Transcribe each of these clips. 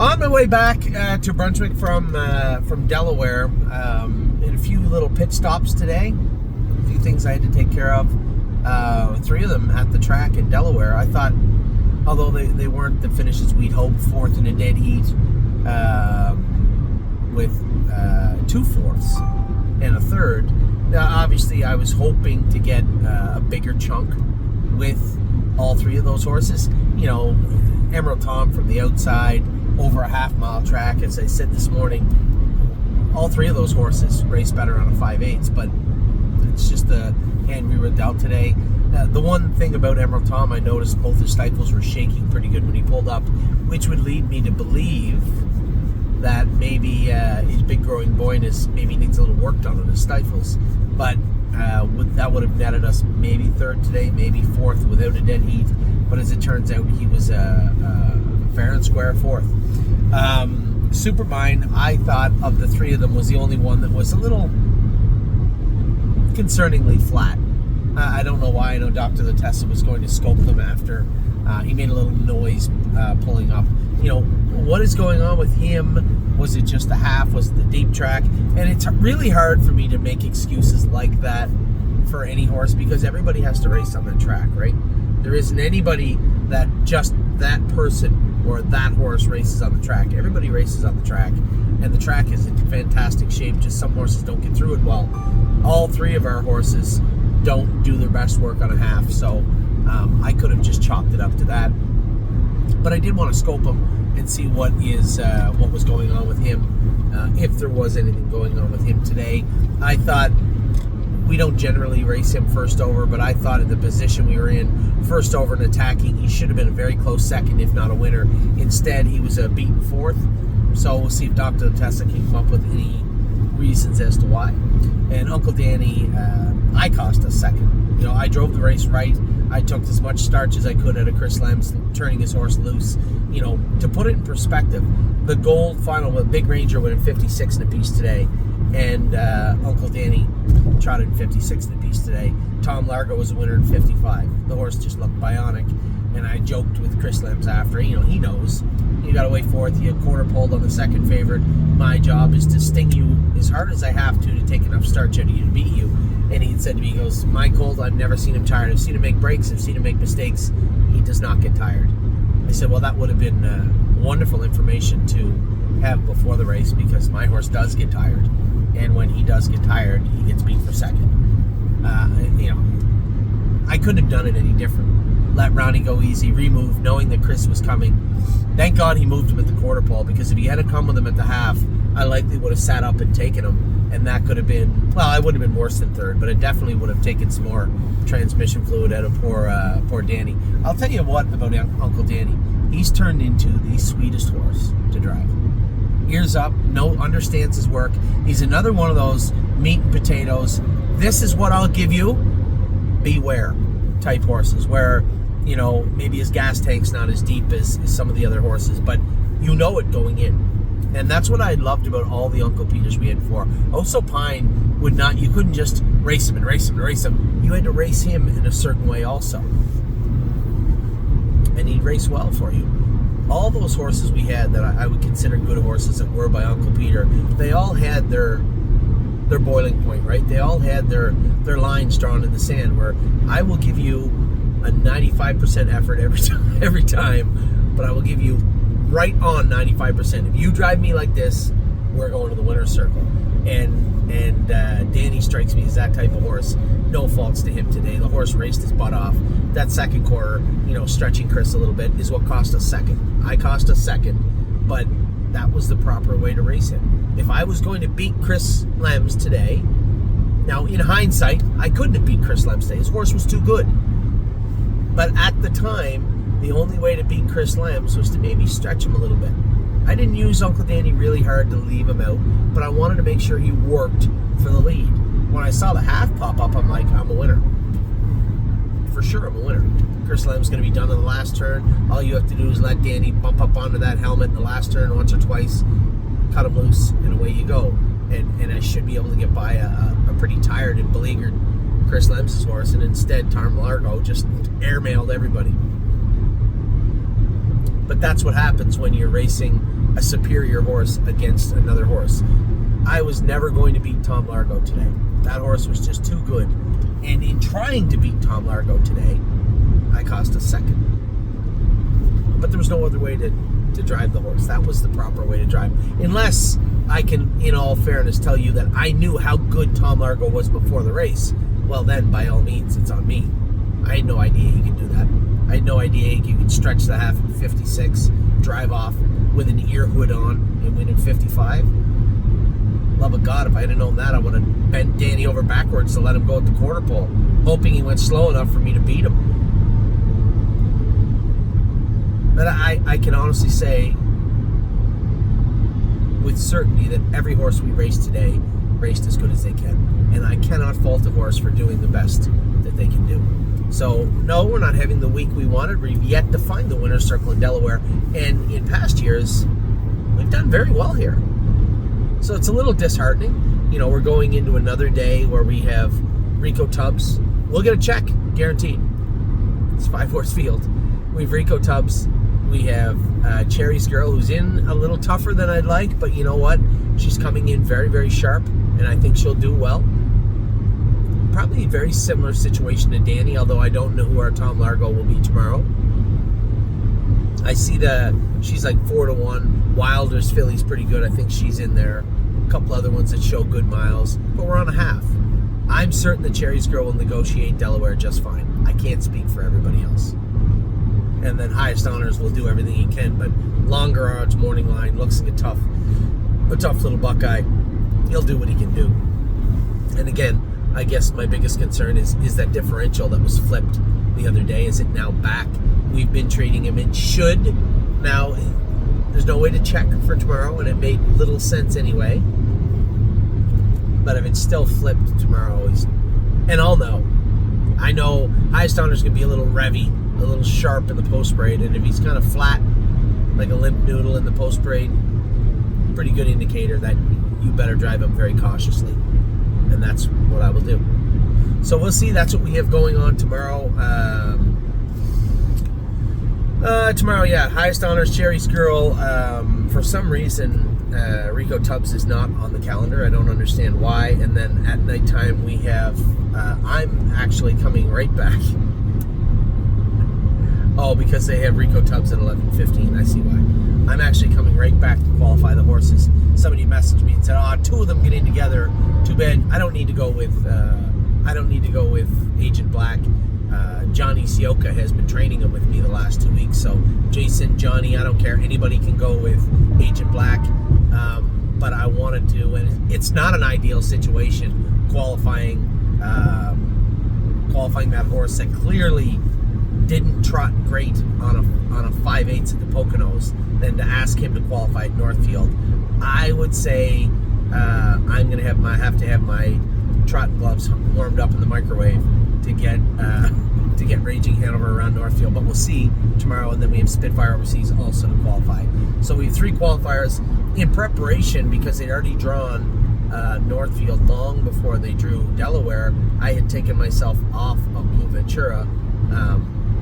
On my way back to Brunswick from Delaware, in a few little pit stops today, a few things I had to take care of. 3 of them at the track in Delaware. I thought, although they weren't the finishes we'd hoped, 4th in a dead heat with 2 fourths and a 3rd. Obviously, I was hoping to get a bigger chunk with all 3 of those horses. You know, Emerald Tom from the outside, over a half-mile track. As I said this morning, all 3 of those horses race better on a 5/8, but it's just the hand we were dealt today. The one thing about Emerald Tom, I noticed both his stifles were shaking pretty good when he pulled up, which would lead me to believe that maybe his big growing buoyant maybe needs a little work done on his stifles. But that would have netted us maybe 3rd today, maybe 4th without a dead heat. But as it turns out, he was fair and square 4th. Supermine, I thought of the 3 of them was the only one that was a little concerningly flat. I don't know why. I know Dr. Latessa was going to scope them after. He made a little noise pulling up. You know, what is going on with him? Was it just the half? Was it the deep track? And it's really hard for me to make excuses like that for any horse because everybody has to race on that track, right? There isn't anybody that just that person or that horse races on the track. Everybody races on the track, and the track is in fantastic shape. Just some horses don't get through it well. All 3 of our horses don't do their best work on a half, so I could have just chalked it up to that. But I did want to scope him and see what was going on with him, if there was anything going on with him today. I thought, we don't generally race him first over, but I thought in the position we were in, first over and attacking, he should have been a very close second, if not a winner. Instead, he was a beaten 4th. So we'll see if Dr. Tessa can come up with any reasons as to why. And Uncle Danny, I cost us 2nd. You know, I drove the race right. I took as much starch as I could out of Chris Lem's turning his horse loose. You know, to put it in perspective, the gold final with Big Ranger went in 56 and a piece today. And Uncle Danny trotted in 56 and a piece today. Tom Largo was a winner in 55. The horse just looked bionic. And I joked with Chris Lems after, you know, he knows. You got to wait 4th. You quarter pulled on the 2nd favorite. My job is to sting you as hard as I have to take enough starch out of you to beat you. And he said to me, he goes, my Colt, I've never seen him tired. I've seen him make breaks. I've seen him make mistakes. He does not get tired. I said, well, that would have been wonderful information to have before the race because my horse does get tired. And when he does get tired, he gets beat for 2nd. You know, I couldn't have done it any different. Let Ronnie go easy, remove, knowing that Chris was coming. Thank God he moved him at the quarter pole, because if he had come with him at the half, I likely would have sat up and taken him, and that could have been, well, I wouldn't have been worse than 3rd, but it definitely would have taken some more transmission fluid out of poor Danny. I'll tell you what about Uncle Danny. He's turned into the sweetest horse to drive. Ears up, understands his work. He's another one of those meat and potatoes. This is what I'll give you. Beware type horses where, you know, maybe his gas tank's not as deep as some of the other horses, but you know it going in. And that's what I loved about all the Uncle Peters we had before. Oso Pine would not, you couldn't just race him and race him and race him. You had to race him in a certain way also. And he'd race well for you. All those horses we had that I would consider good horses that were by Uncle Peter, they all had their boiling point, right? They all had their lines drawn in the sand where I will give you a 95% effort every time, but I will give you right on 95%. If you drive me like this, we're going to the winner's circle. And Danny strikes me as that type of horse. No faults to him today. The horse raced his butt off. That 2nd quarter, you know, stretching Chris a little bit is what cost us 2nd. I cost us 2nd, but that was the proper way to race him. If I was going to beat Chris Lems today, now in hindsight, I couldn't have beat Chris Lems today. His horse was too good. But at the time, the only way to beat Chris Lems was to maybe stretch him a little bit. I didn't use Uncle Danny really hard to leave him out, but I wanted to make sure he worked for the lead. When I saw the half pop up, I'm like, I'm a winner. For sure, I'm a winner. Chris Lem's going to be done in the last turn. All you have to do is let Danny bump up onto that helmet in the last turn once or twice, cut him loose, and away you go. And I should be able to get by a pretty tired and beleaguered Chris Lem's horse, and instead Tom Largo just airmailed everybody. But that's what happens when you're racing a superior horse against another horse. I was never going to beat Tom Largo today. That horse was just too good. And in trying to beat Tom Largo today, I cost a second. But there was no other way to drive the horse. That was the proper way to drive. Unless I can, in all fairness, tell you that I knew how good Tom Largo was before the race. Well, then, by all means, it's on me. I had no idea he could do that. I had no idea he could stretch the half in 56, drive off with an ear hood on, and win in 55. Love of God, if I had known that, I would have bent Danny over backwards to let him go at the quarter pole, hoping he went slow enough for me to beat him. But I can honestly say with certainty that every horse we raced today raced as good as they can. And I cannot fault a horse for doing the best that they can do. So, no, we're not having the week we wanted. We've yet to find the winner's circle in Delaware. And in past years, we've done very well here. So it's a little disheartening. You know, we're going into another day where we have Rico Tubbs. We'll get a check, guaranteed. It's 5-horse field. We have Rico Tubbs. We have Cherry's Girl, who's in a little tougher than I'd like, but you know what? She's coming in very, very sharp, and I think she'll do well. Probably a very similar situation to Danny, although I don't know who our Tom Largo will be tomorrow. I see she's like 4-1. Wilder's filly's pretty good. I think she's in there. A couple other ones that show good miles, but we're on a half. I'm certain that Cherry's Girl will negotiate Delaware just fine. I can't speak for everybody else. And then Highest Honors will do everything he can, but longer odds morning line looks like a tough little Buckeye. He'll do what he can do. And again, I guess my biggest concern is that differential that was flipped the other day. Is it now back? We've been trading him in should. Now, there's no way to check for tomorrow, and it made little sense anyway. But if it's still flipped tomorrow, and I'll know. I know Highest Honor's going to be a little revvy, a little sharp in the post braid, and if he's kind of flat, like a limp noodle in the post braid, pretty good indicator that you better drive him very cautiously. And that's what I will do. So we'll see. That's what we have going on tomorrow. Tomorrow, yeah, Highest Honors, Cherry's Girl. For some reason, Rico Tubbs is not on the calendar. I don't understand why. And then at nighttime, we have, I'm actually coming right back. Oh, because they have Rico Tubbs at 11:15. I see why. I'm actually coming right back to qualify the horses. Somebody messaged me and said, two of them getting together. Too bad. I don't need to go with Agent Black. Johnny Sioka has been training him with me the last 2 weeks. So Jason, Johnny, I don't care. Anybody can go with Agent Black. But I wanted to, and it's not an ideal situation qualifying that horse that clearly didn't trot great on a 5/8 at the Poconos, than to ask him to qualify at Northfield. I would say I'm going to have to have my trot gloves warmed up in the microwave to get Raging Hanover around Northfield. But we'll see tomorrow, and then we have Spitfire Overseas also to qualify. So we have 3 qualifiers in preparation because they'd already drawn Northfield long before they drew Delaware. I had taken myself off of Blue Ventura.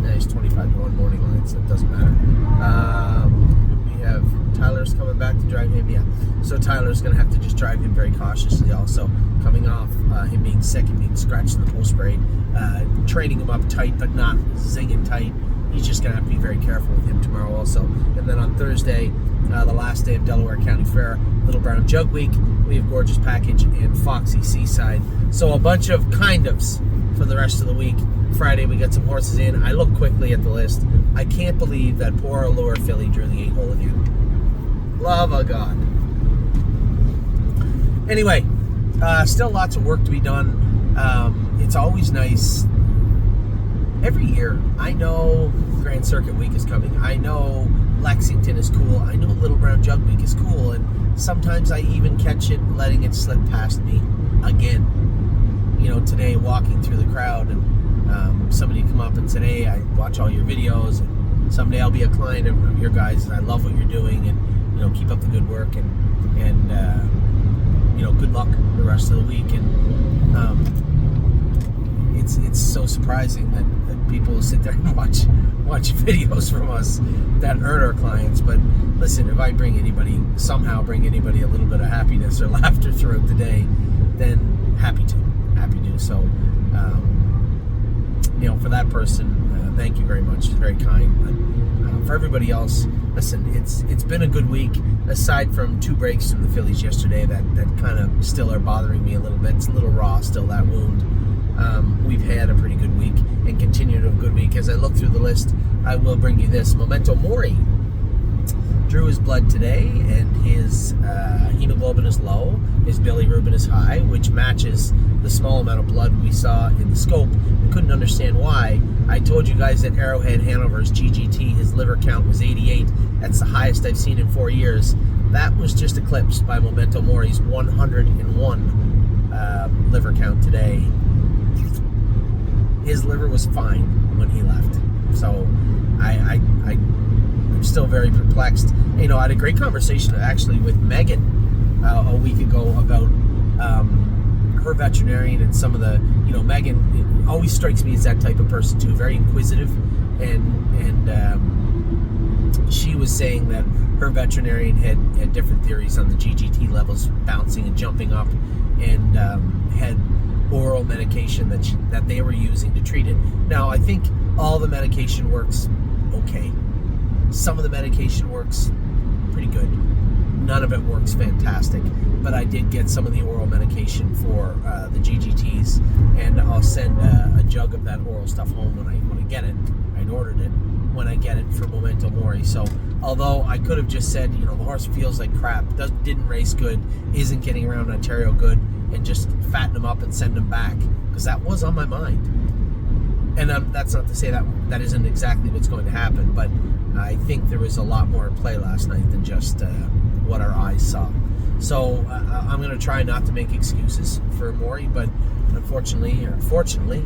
Nice 25-1 morning line, so it doesn't matter. We have Tyler's coming back to drive him, yeah. So Tyler's going to have to just drive him very cautiously also, coming off him being sick and being scratched in the post braid, training him up tight but not zinging tight. He's just going to have to be very careful with him tomorrow also. And then on Thursday, the last day of Delaware County Fair, Little Brown Jug Week, we have Gorgeous Package and Foxy Seaside. So a bunch of kind-ofs for the rest of the week. Friday, we got some horses in. I look quickly at the list. I can't believe that poor Allure filly drew the 8-hole again. Love of God. Anyway, still lots of work to be done. It's always nice. Every year, I know Grand Circuit Week is coming. I know Lexington is cool. I know Little Brown Jug Week is cool. And sometimes I even catch it letting it slip past me again. You know, today walking through the crowd and somebody come up and said, hey, I watch all your videos, and someday I'll be a client of your guys, and I love what you're doing, and, you know, keep up the good work, and you know, good luck the rest of the week. And it's so surprising that people sit there and watching videos from us that hurt our clients. But listen, if I somehow bring anybody a little bit of happiness or laughter throughout the day, then happy to. So, for that person, thank you very much. It's very kind. But for everybody else, listen, it's been a good week, aside from 2 breaks from the Phillies yesterday that kind of still are bothering me a little bit. It's a little raw still, that wound. We've had a pretty good week and continue to have a good week. As I look through the list, I will bring you this. Memento Mori drew his blood today, and his hemoglobin is low, his bilirubin is high, which matches the small amount of blood we saw in the scope. We couldn't understand why. I told you guys that Arrowhead Hanover's GGT, his liver count was 88. That's the highest I've seen in 4 years. That was just eclipsed by Memento Mori's 101 liver count today. His liver was fine when he left. So I'm still very perplexed. I had a great conversation actually with Megan a week ago about her veterinarian and some of the, Megan always strikes me as that type of person too, very inquisitive, and she was saying that her veterinarian had different theories on the GGT levels bouncing and jumping up, and had oral medication that they were using to treat it. Now, I think all the medication works okay. Some of the medication works pretty good. None of it works fantastic. But I did get some of the oral medication for the GGTs, and I'll send a jug of that oral stuff home when I get it. I'd ordered it when I get it for Memento Mori. So although I could have just said, the horse feels like crap, didn't race good, isn't getting around Ontario good, and just fatten him up and send him back, because that was on my mind. And that's not to say that isn't exactly what's going to happen, but I think there was a lot more at play last night than just what our eyes saw. So I'm going to try not to make excuses for Maury, but unfortunately, or fortunately,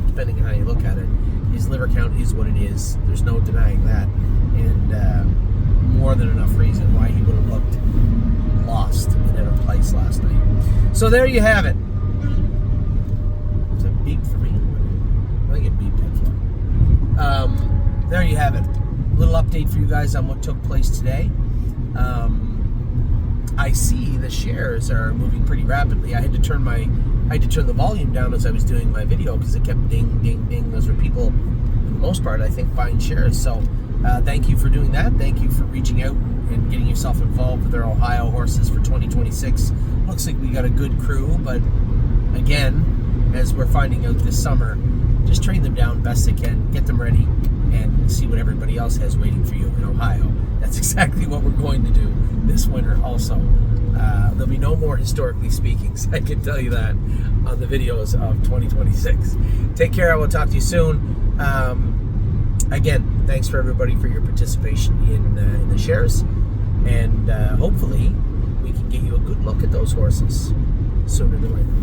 depending on how you look at it, his liver count is what it is. There's no denying that, and more than enough reason why he would have looked lost in a place last night. So there you have it. Is that beep for me? I get beeped at for. There you have it. Little update for you guys on what took place today. I see the shares are moving pretty rapidly. I had to turn the volume down as I was doing my video because it kept ding, ding, ding. Those were people, for the most part, I think, buying shares. So thank you for doing that. Thank you for reaching out and getting yourself involved with our Ohio horses for 2026. Looks like we got a good crew, but again, as we're finding out this summer, just train them down best they can, get them ready, and see what everybody else has waiting for you in Ohio. That's exactly what we're going to do this winter also. There'll be no more Historically Speaking, so I can tell you that on the videos of 2026. Take care. I will talk to you soon. Again, thanks for everybody for your participation in the shares, and hopefully we can get you a good look at those horses sooner than later.